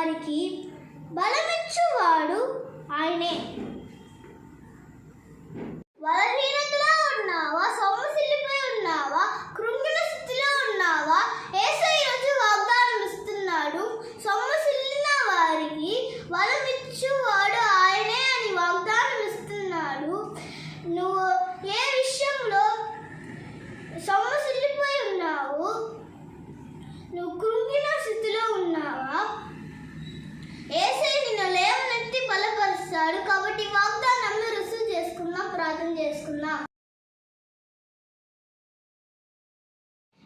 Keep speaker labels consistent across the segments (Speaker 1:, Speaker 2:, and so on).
Speaker 1: వారికి బలమిచ్చువాడు ఆయనే. బలహీనతలో ఉన్నావా, సొమ్మసిల్లిపోయి ఉన్నావా, కృంగిన స్థితిలో ఉన్నావా, యేసయ్య ఈరోజు వాగ్దానం ఇస్తున్నాడు. సొమ్మసిల్లిన వారికి బలమిచ్చువాడు ఆయనే అని వాగ్దానం ఇస్తున్నాడు. నువ్వు ఏ విషయంలో సొమ్మసిల్లిపోయి ఉన్నావు, నువ్వు కృంగిన స్థితిలో ఉన్నావా, యేసయ్య నిన్ను లేవనెత్తి బలపరుస్తాడు. కాబట్టి వాగ్దానాన్ని రుజువు చేసుకుందాం, ప్రార్థన చేసుకుందాం.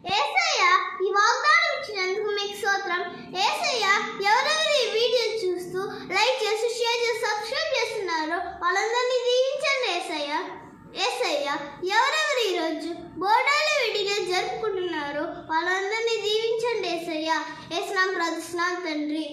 Speaker 1: యేసయ్య ఈ వాగ్దానం ఇచ్చినందుకు మీకు స్తోత్రం. యేసయ్య ఎవరెవరు ఈ వీడియో చూస్తూ లైక్ చేసి, షేర్ చేసి, సబ్స్క్రైబ్ చేస్తున్నారో వాళ్ళందరినీ దీవించండి యేసయ్య. యేసయ్య ఎవరెవరు ఈరోజు బోనాలు విడిగా జరుపుకుంటున్నారో వాళ్ళందరినీ దీవించండి యేసయ్య. యేసు నామములో ప్రార్థిస్తున్నాను తండ్రి.